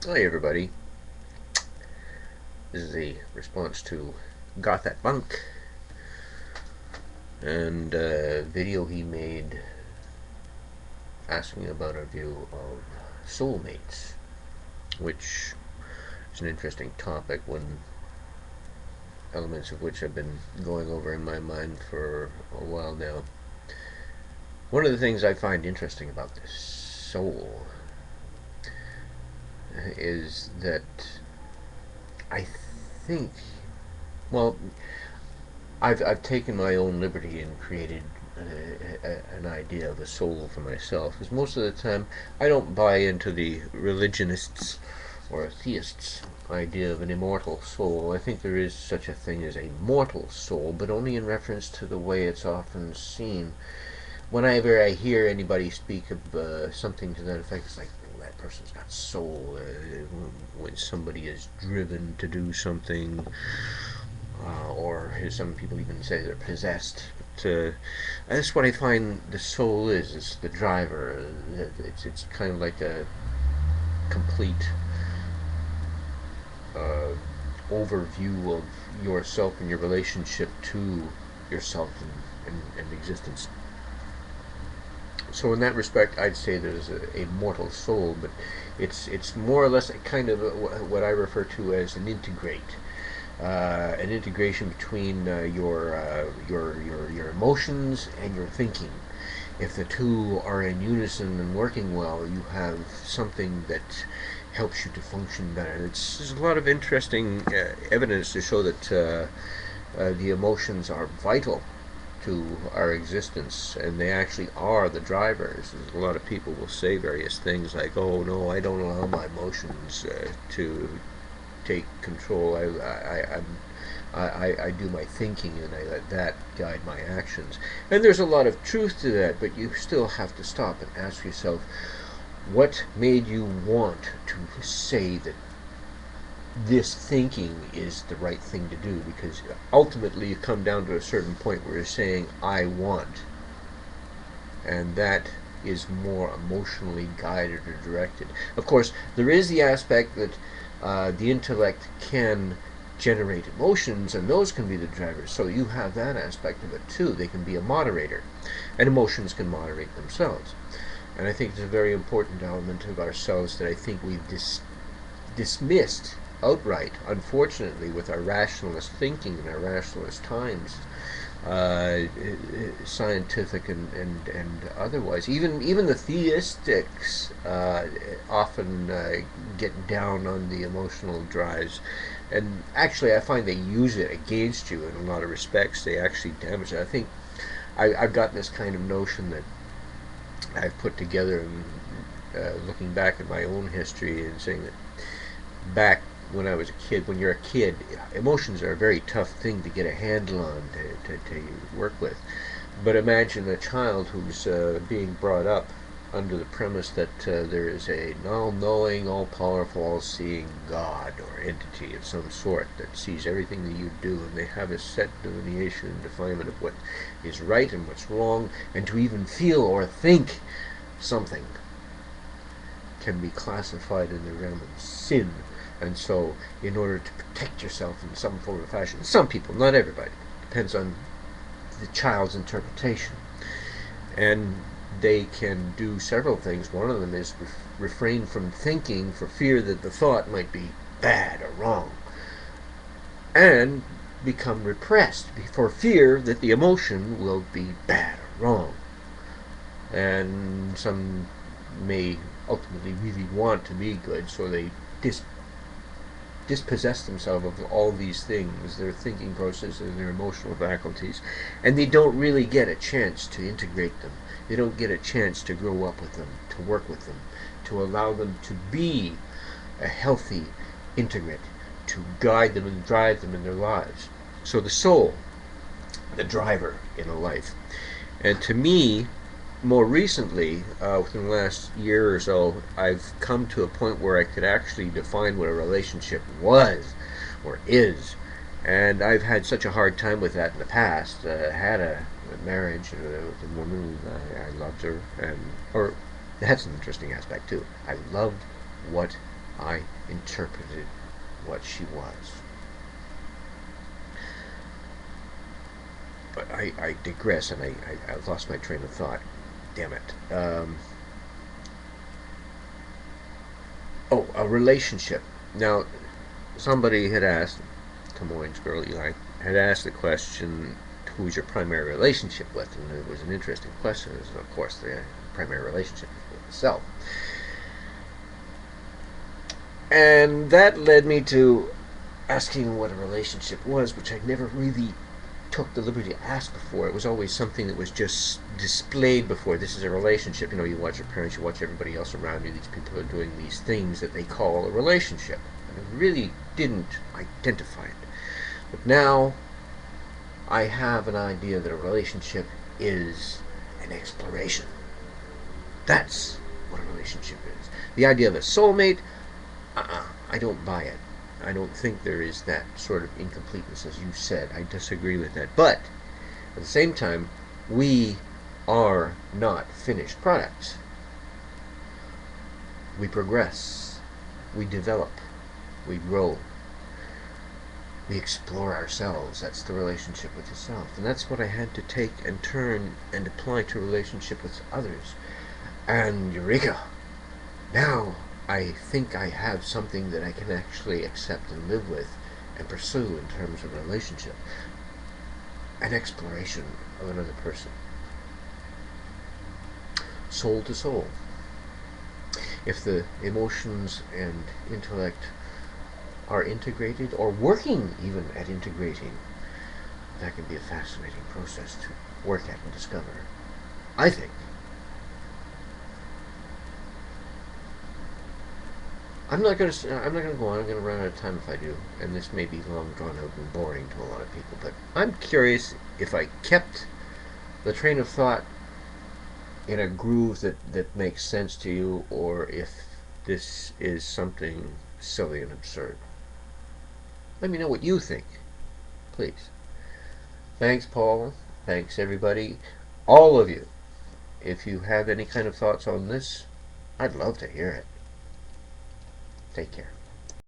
Hi everybody, this is a response to gothatfunk and a video he made asking about our view of soulmates, which is an interesting topic, when elements of which have been going over in my mind for a while now. One of the things I find interesting about this soul is that I think, well, I've taken my own liberty and created an idea of a soul for myself. Because most of the time, I don't buy into the religionists or theists' idea of an immortal soul. I think there is such a thing as a mortal soul, but only in reference to the way it's often seen. Whenever I hear anybody speak of something to that effect, it's like, "Oh, that person's got soul." When somebody is driven to do something, or some people even say they're possessed. But that's what I find the soul is. It's the driver. It's kind of like a complete uh, overview of yourself and your relationship to yourself and existence. So in that respect, I'd say there's a mortal soul, but it's more or less a kind of what I refer to as an integration between your emotions and your thinking. If the two are in unison and working well, you have something that helps you to function better. There's a lot of interesting evidence to show that the emotions are vital to our existence, and they actually are the drivers. A lot of people will say various things like, "Oh no, I don't allow my emotions to take control. I do my thinking and I let that guide my actions." And there's a lot of truth to that, but you still have to stop and ask yourself, what made you want to say that this thinking is the right thing to do? Because ultimately you come down to a certain point where you're saying, "I want," and that is more emotionally guided or directed. Of course, there is the aspect that the intellect can generate emotions, and those can be the drivers. So you have that aspect of it too. They can be a moderator, and emotions can moderate themselves. And I think it's a very important element of ourselves that I think we've dismissed outright, unfortunately, with our rationalist thinking and our rationalist times, uh, scientific and otherwise. Even the theistics often get down on the emotional drives, and actually, I find they use it against you in a lot of respects. They actually damage it. I think I've got this kind of notion that I've put together, and looking back at my own history and saying that back when I was a kid, when you're a kid, emotions are a very tough thing to get a handle on, to work with. But imagine a child who's being brought up under the premise that there is a all-knowing, all-powerful, all-seeing God or entity of some sort that sees everything that you do, and they have a set delineation and definement of what is right and what's wrong, and to even feel or think something can be classified in the realm of sin. And so, in order to protect yourself in some form or fashion, some people, not everybody, depends on the child's interpretation. And they can do several things. One of them is refrain from thinking for fear that the thought might be bad or wrong, and become repressed for fear that the emotion will be bad or wrong. And some may ultimately really want to be good, so they dispossess themselves of all these things, their thinking processes, their emotional faculties, and they don't really get a chance to integrate them. They don't get a chance to grow up with them, to work with them, to allow them to be a healthy integrate, to guide them and drive them in their lives. So the soul, the driver in a life. And to me, more recently, within the last year or so, I've come to a point where I could actually define what a relationship was or is. And I've had such a hard time with that in the past. I had a marriage with a woman. I loved her, and or that's an interesting aspect too. I loved what I interpreted what she was. But I digress, and I lost my train of thought. Damn it. Oh, a relationship. Now, somebody had asked, Tomoy's girl Eli, had asked the question, who's your primary relationship with? And it was an interesting question. It was, of course, the primary relationship with myself. And that led me to asking what a relationship was, which I never really took the liberty to ask before. It was always something that was just displayed before. This is a relationship. You know, you watch your parents, you watch everybody else around you. These people are doing these things that they call a relationship. And I really didn't identify it. But now I have an idea that a relationship is an exploration. That's what a relationship is. The idea of a soulmate, I don't buy it. I don't think there is that sort of incompleteness, as you said. I disagree with that. But at the same time, we are not finished products. We progress, we develop, we grow, we explore ourselves. That's the relationship with yourself. And that's what I had to take and turn and apply to relationship with others. And eureka! Now I think I have something that I can actually accept and live with and pursue in terms of relationship. An exploration of another person. Soul to soul. If the emotions and intellect are integrated, or working even at integrating, that can be a fascinating process to work at and discover, I think. I'm not going to go on. I'm going to run out of time if I do, and this may be long drawn out and boring to a lot of people. But I'm curious if I kept the train of thought in a groove that makes sense to you, or if this is something silly and absurd. Let me know what you think, please. Thanks, Paul. Thanks, everybody. All of you. If you have any kind of thoughts on this, I'd love to hear it. Take care.